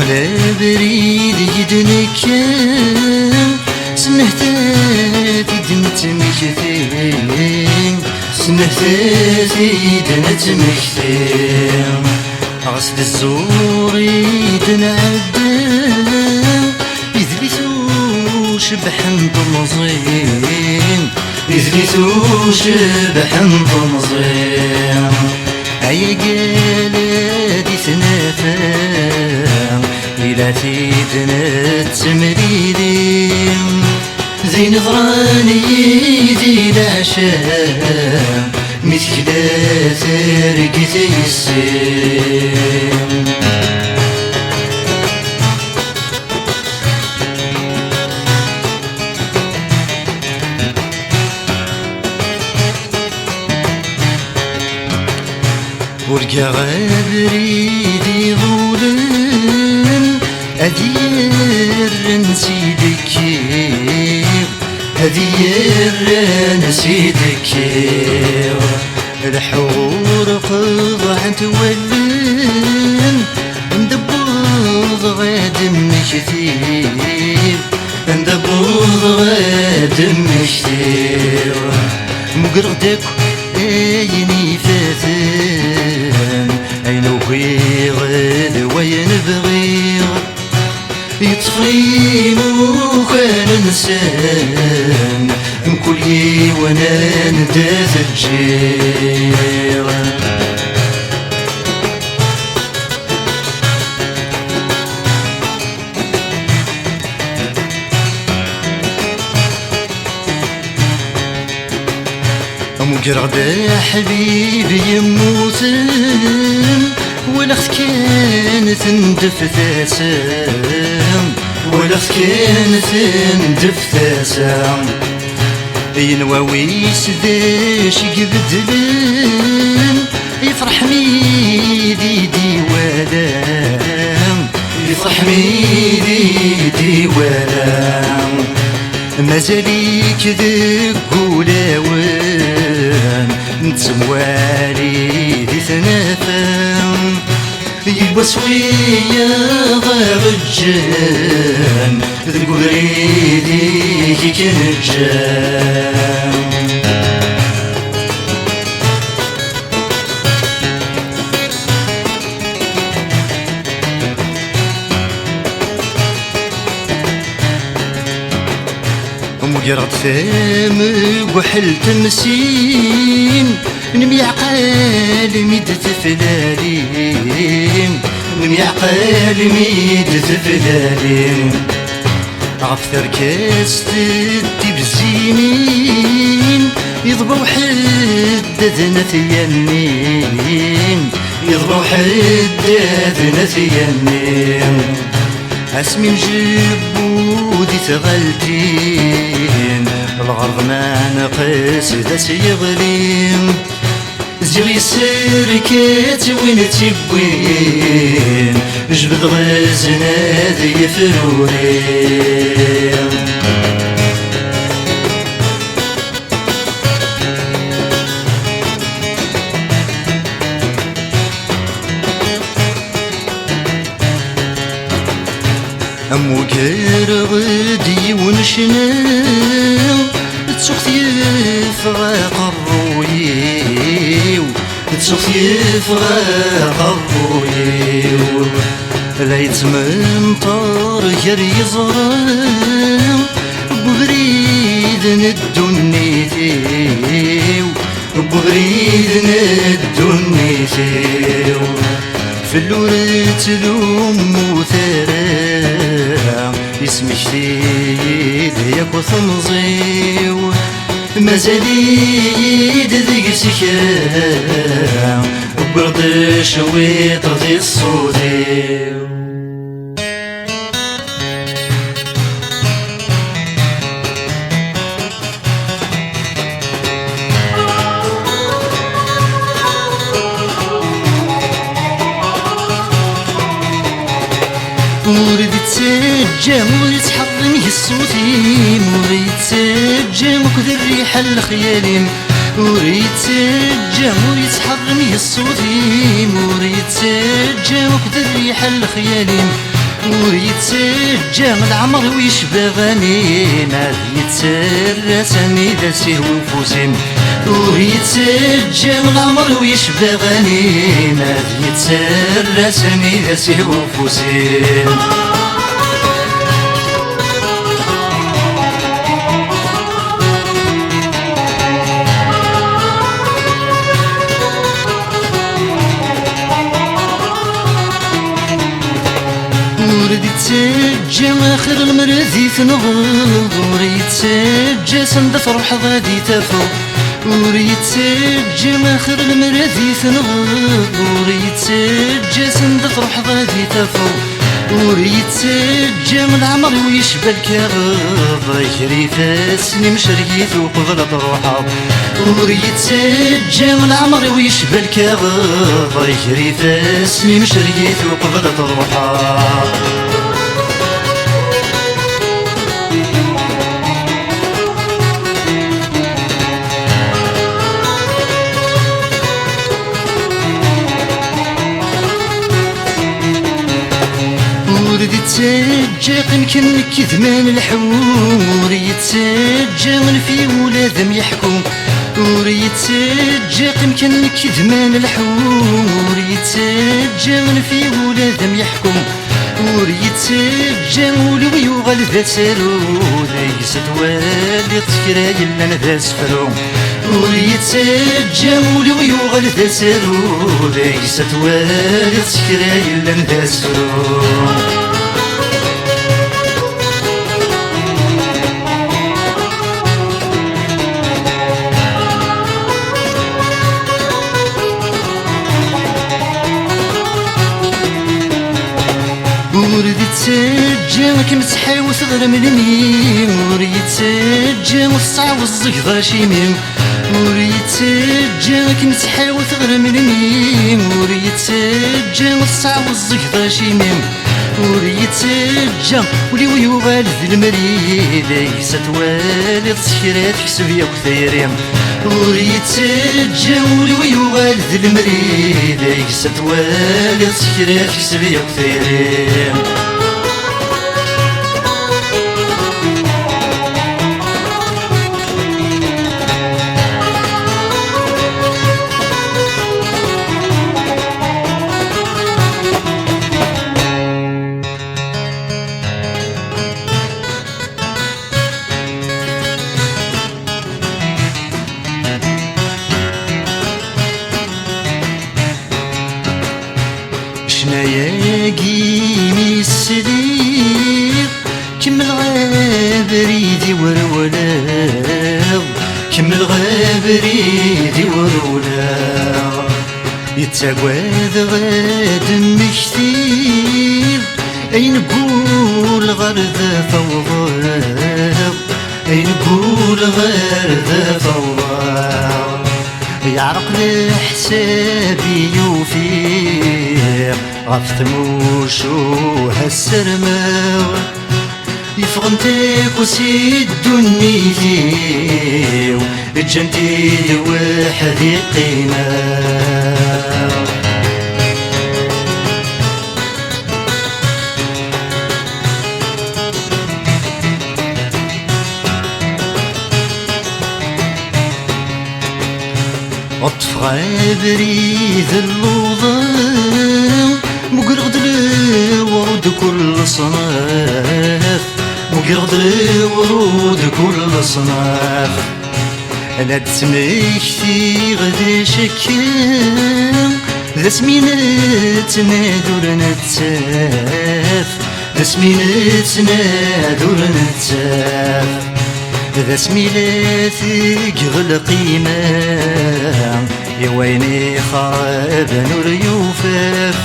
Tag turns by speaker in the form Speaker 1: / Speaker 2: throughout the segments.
Speaker 1: وخلا بريد يدنكم سنهتاتي دنتمكثين سنهتاتي دنتمكثين غسل الزور يدنعدم يثبتو شبحن طمزين يثبتو شبحن طمزين عيا قالادي ثنافا إلا تيدنا تمريدين زين ضراني يدي العشاء مثكلا ترقت السين ورقا غابريدي ظولن أدير نسيدك أدير نسيدك الحور قضعت ولن ندبوض غادم كثير ندبوض غادم كثير مقردك ايني فاتن اين وبغي غاد وين بغي يطفي مكان انسان مكلي وانا نداز الجير مقرد حبيبي يموتن ولخت كانت ندفتاسم ولخت كانت ندفتاسم ينواويس داش يقبدلن يفرح ميدي ديوالام يفرح ميدي ديوالام مازاليك ذاك قولاوان نتسوالي دي ثنافام يبقى سوية غير الجان ذاك بريدي كي كان الجان مقرد فام وحل تمسين نميعقال ميد تفلالين نميعقال ميد تفلالين عفثر كاس تدي بزينين يضبو حددنا ثيانين يضبو حددنا ثيانين اسمي نجيبو دي تغلتين الغرض ما نقاس ذا سيغلين زيغي سيركات وين تبوين جبد غازنا ذي فرورين أمو كرغدي ونشناو تسوختي فغاق الرويو تسوختي فغاق الرويو لا يتمنطر غير يزرام بغريد ندونيتيو بغريد ندونيتيو في اللورة لوم وثرام اسمك زيد ياك وثمزيو مازاليد ذيك سكرام برد شويط ذي الصوديو مريد تسجم مريد تحضن الصوتي مريد تسجم وكذا الريحة الخيالين مريد تسجم مريد تحضن الصوتي مريد تسجم وكذا الريحة الخيالين ويتسجى العمر ويشبى غنيمة يتسرسني ذا سيه وفوسين ويتسجى العمر ويشبى غنيمة يتسرسني ذا سيه وفوسين ورد يتسجى آخر المرذي تنغض ورد يتسجى سندف روح غادي تفو ورد يتسجى آخر المرذي تنغض ورد يتسجى سندف روح غادي تفو ورد يتسجى من العمر ويشبى الكغض يجري فاسني مشريت وقبل روحه ورد يتسجى من العمر ويشبى الكغض يجري فاسني مشريت وقبل روحه ورد يتسجى يمكن كذمان الحور يتسجى من في ولادهم يحكم ورد يتسجى يمكن كذمان الحور يتسجى من في ولادهم يحكم ورد يتسجى ولو يغال ذا سالو ليس توالي تكرا يلا ذا سفرو ورد يتسجى ولو يغال ذا سالو ليس توالي تكرا يلا ذا سفرو ورد يتسجى كمتحاوس غير ملمي ورد يتسجى والصعب الزقضة شيمي ورد يتسجى كمتحاوس غير ملمي ورد يتسجى والصعب الزقضة شيمي ورد يتسجى ولي يغال ذي المريد ليس توالي تسكرات حسب يا كثيرين ورد يتسجى ولي يغال ذي المريد ليس توالي تسكرات حسب يا كثيرين شنايا قيمي السليق كم الغابريدي ورولاب كم الغابريدي ورولاب يتساقواد غاد مكتير أين نقول غير ذا فوضاب أين نقول غير ذا فوضاب يعرق لحسابي يوفير غف ثموشو هالسرماو يفغنتك وسيد الدنيا الجنتي وحدي قيمة أطف غابري ذا اللوضة مقرغد الورود كل صناف مقرغد الورود كل صناف أنا تسميكتي غدا شكام ذا سمينتنا دور نتساف ذا سمينتنا دور نتساف ذا سميلاتك غلقيمة يا ويني خراب نور يوفاف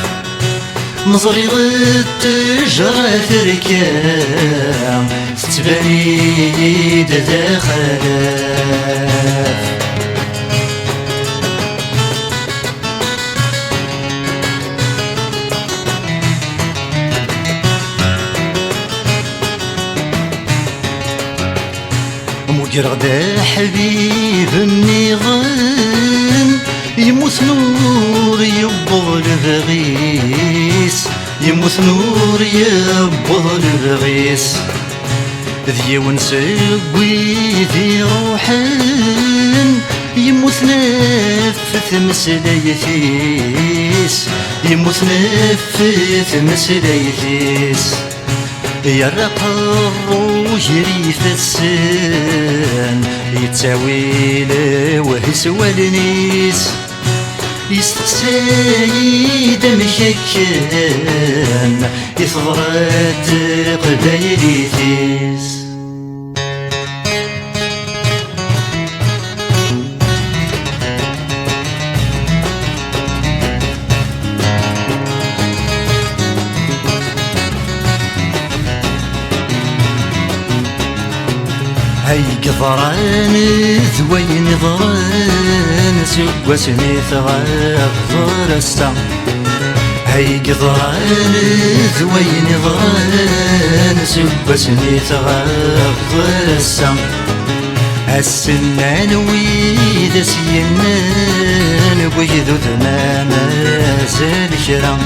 Speaker 1: نظري غد تجرى تركام تتبني ذا خلاف مقرغدا حبيب النظام يموت نور يبغى البغيس يموت نور يبضل الرغيس ذي ونسوي ذي روحن يموت نفث مسلايثيس يموت نفث مسلايثيس يرق الروح ريف السن يتساويل وهس والنيس يستسايد مشكن يثغرت قبايليثيس هاي قضران ذوين ضران سواسني ثغر السا هاي قضران ذوين ضران سواسني ثغر السا السنان ويد سينان ويذو ثمان مازال كرام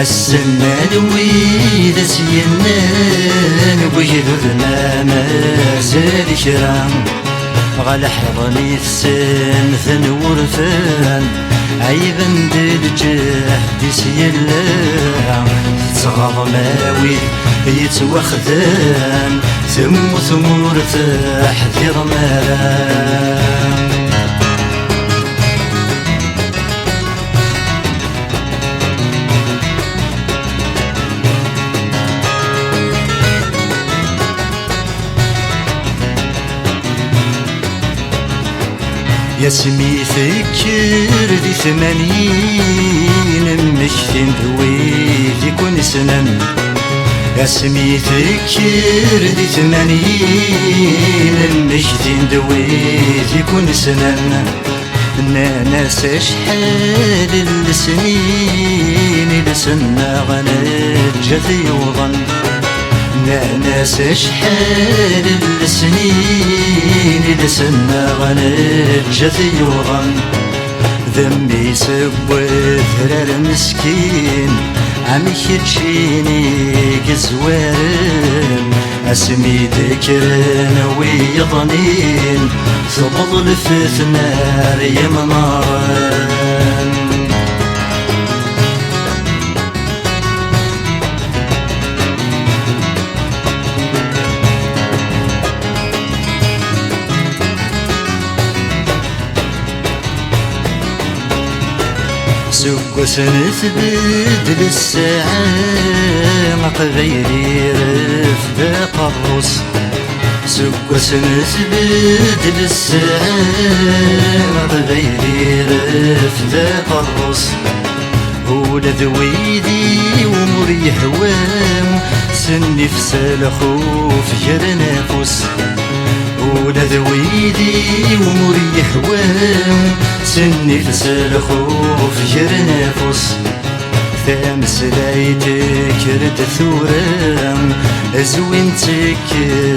Speaker 1: السنان ويد سينان ويذوذنا مازال كرام غالا حضني السن ثنورفان عيبا دلجهد سيلا تصغض ماوي يتوخذان ثموت مرتاح ذي رمالان ياسمي فكر ذي 80 مشتين ذوي كون سنن ياسمي فكر ذي 80 مشتين ذوي كون سنن ناس شحال السنين لسنا غنجة يوضن ناس شحال السنين لسنا غنجة يوضن ذنبي سوى ثرار مسكين عمي تجيني كزوار اسمي ذكرنا ويضنين تبضل في ثنار يا مناران سوى نثبت الساعة قبيلي رفد قروس سوى نثبت الساعة قبيلي رفد قروس ولا ذويدي ومري هوام سني في سالخوف جرنافوس ولا ذويدي ومري هوام سني في سالخوف جرنافوس ثامس لايتك رد ثورام زوينتك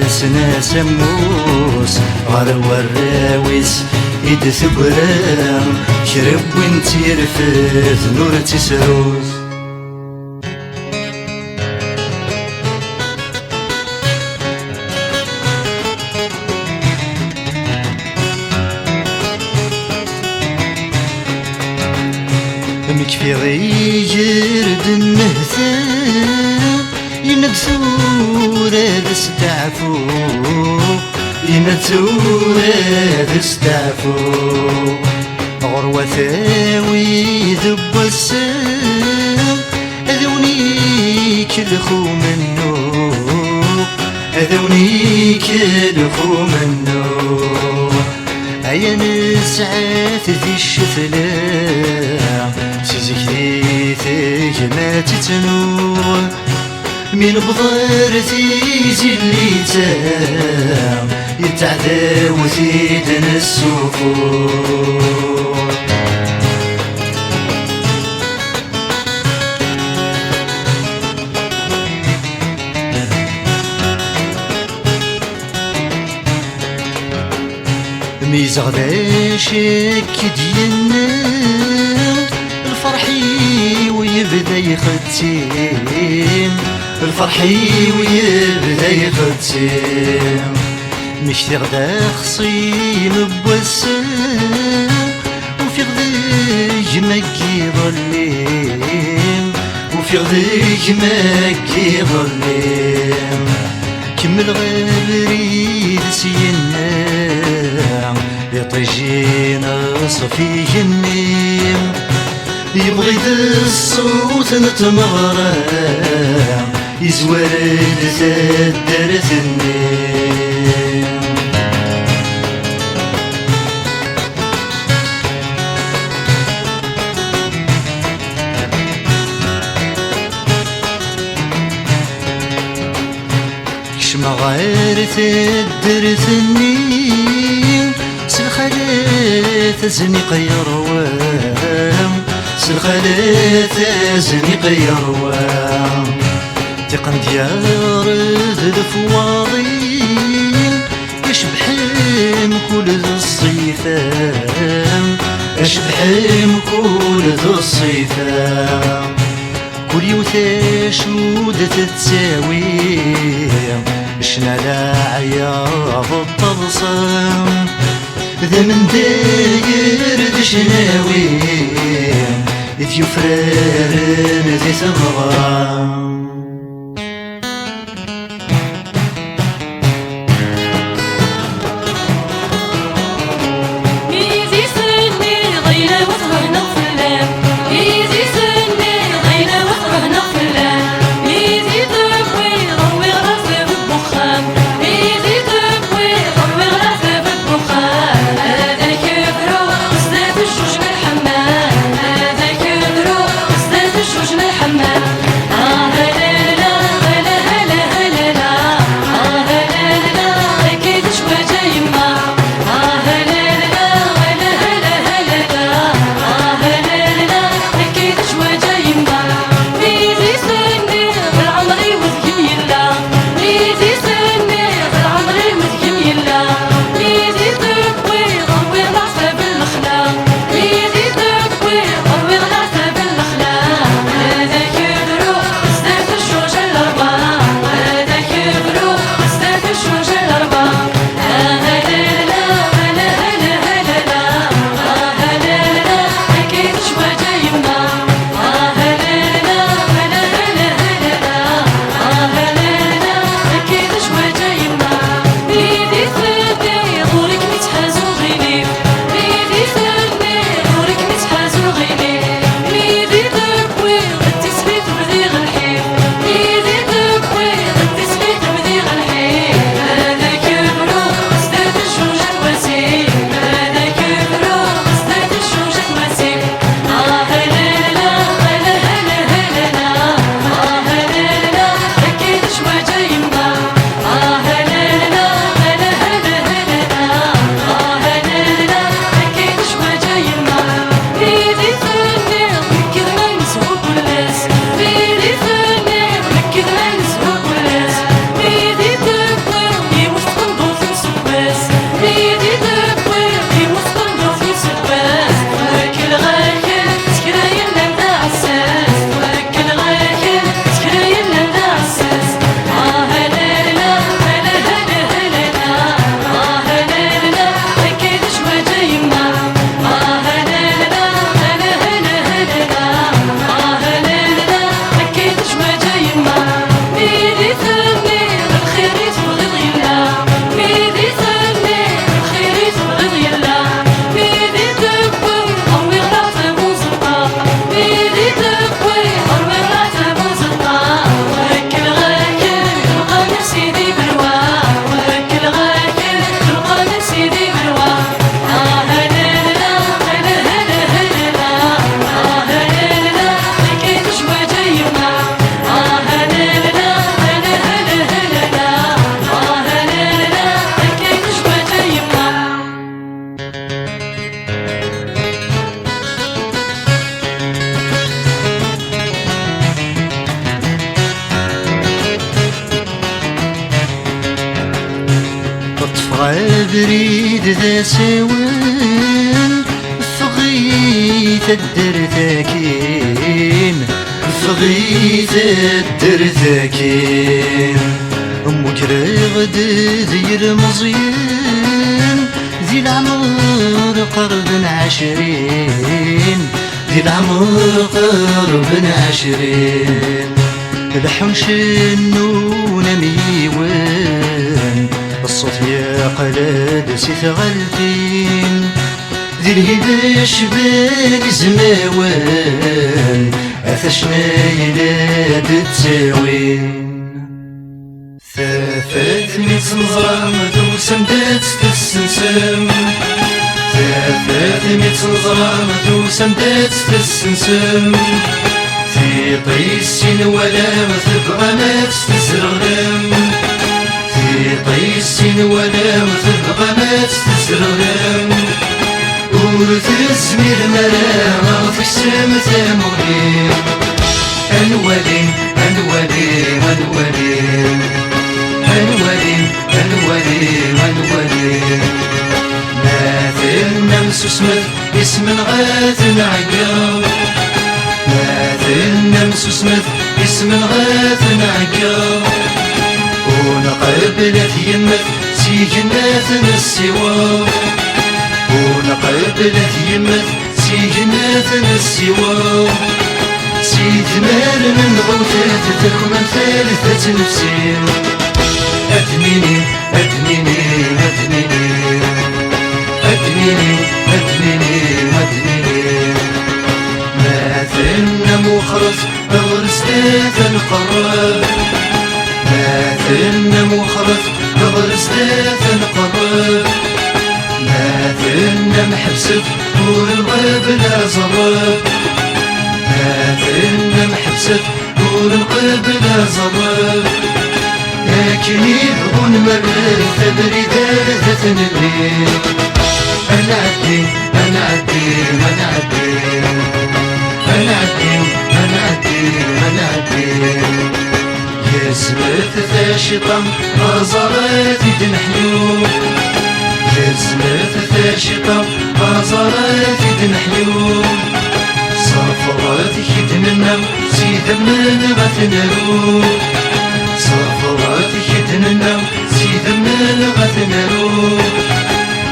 Speaker 1: سنا سموس غرو الراويس إد ثبرام شرب وانتي رفث نور تسروس مكفي غير النهثان ينبثور استعفو ينبثور استعفو غروة ثاوي ذب السام أذونيك الخو منو أذونيك الخو منو أيا نسعات ذي الشفلام سيزكريتك ما تتنور من بضارتي جليتام يتعذى وثيدنا السفور ميزغداشك ديالنا الفرحي ويبدا يختم الفرحي ويبدا يختم مشتي غدا خصيم بوسم وفي غديك مكي ظليم وفي غديك مكي ظليم كمل غابريد سينا يطيجينا صفي النيم يبغيد الصوت نتمغرم يزورد تدرت النيم كشما غير تدرت النيم سلخلات زنيق يروام سلخلات زنيق يروام تقن ديار الفواضين يشبحم كل ذو الصيفان يشبحم كل ذو الصيفان كل يوثاش ودت تساوي شنا لا عياض الطلسم ذا من داير دشناوي إذ يفرارن ذي ثمغام بريد ذا سوين فغيت الدرتاكين فغيت الدر ذاكين أمك راغد ذير مزيان ذي العمر قرب 20 ذي العمر قرب 20 لحن شنون ميوان الصوت يا قلاد سيثغلتين ذي الهباش بالي زماوان أثشنا يلاد تساوين ثافات ميت نظرام دوسم دات تسنسم ثافات ميت نظرام دوسم دات تسنسم في طيسين ولا مثبغى ما تستزرغم في طيسين ولا مثبغى ما تستزرغم ورث الزمير مرام في السمت مغني الولي الولي الولي الولي الولي الولي ماثل نمس اسمه اسم غاث عقاب ماثل نمس اسمه اسم غاث عقاب ونقبلت يمت سيجنات السواب ونقبلت يمت سيجنات السواب سيد مال من غوثات تكمن ثالثة نفسين أدميني أدميني أدميني أدميني أدميني أدميني ماثلنا مخرج غرستات القرار ماثلنا مخرج غرستات القرار ماثلنا محبسة طول الغاب لا زرار ماثلنا محبسة طول الغاب لا زرار لكن يبغون مرة تبريد ذات نبريد أنا عدي أنا عدي أنا عدي أنا عدي أنا عدي أنا عدي يا سمرت ذا شيطان غزرات يدنحيو يا سمرت ذا شيطان غزرات يدنحيو صفرات يدننا سيد من غثنرو صفرات يدننا سيد من غثنرو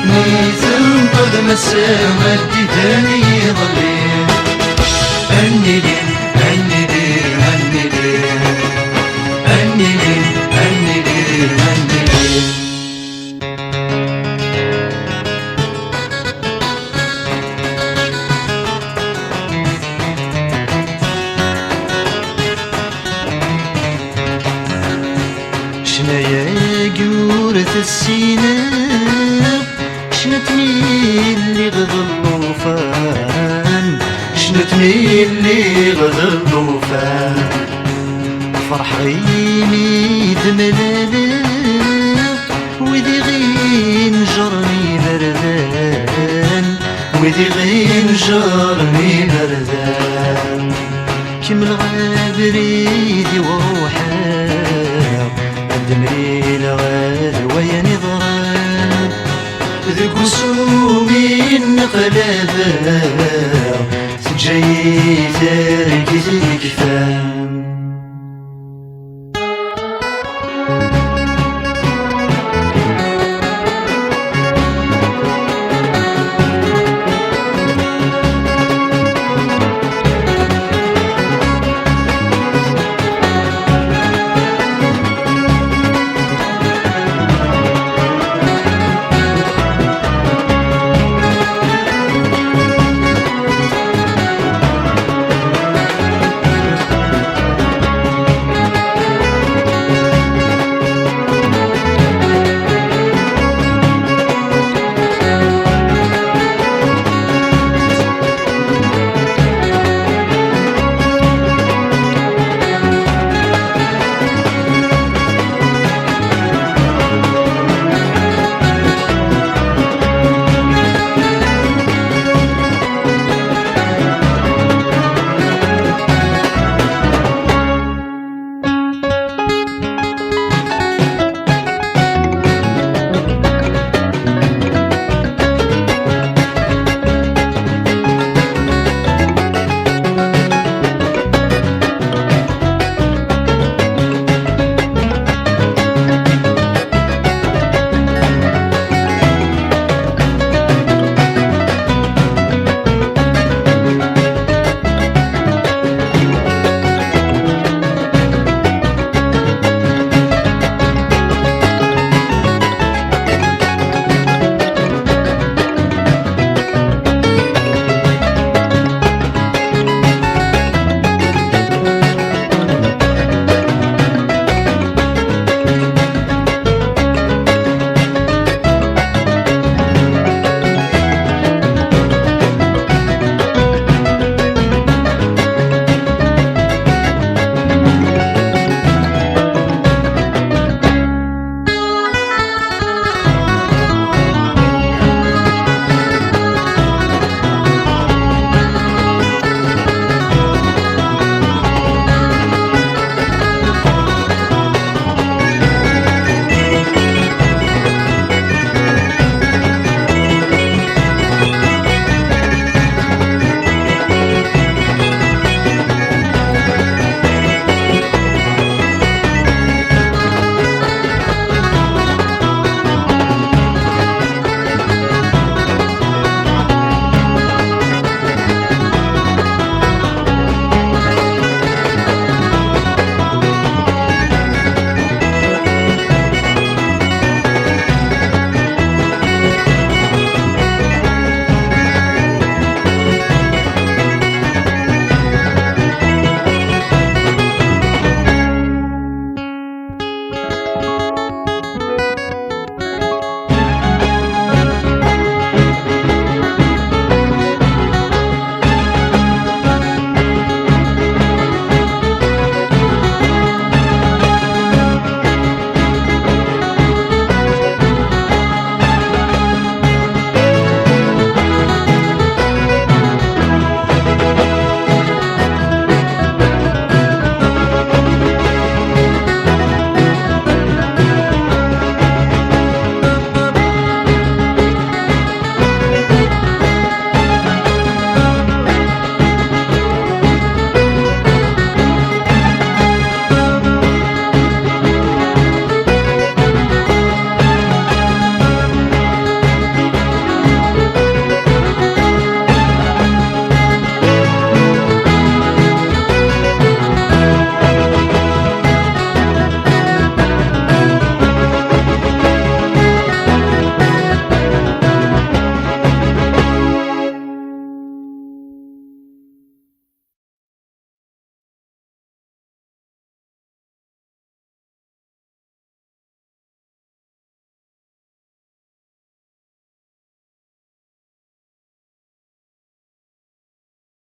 Speaker 1: ميثل قد مسامى الديداني ظليم أنيلي أنيلي أنيلي أنيلي أنيلي أنيلي شنايا جورة السيناء شنتني اللي غض الطوفان شنتني اللي غض الطوفان فرح غيمي دملالا وذي غين جرني بردان وذي غين جرني بردان كم الغابريدي وروحان الدمري لغاد ويا نظران ذي قسومي النقلابا تجي تارك ذي كفان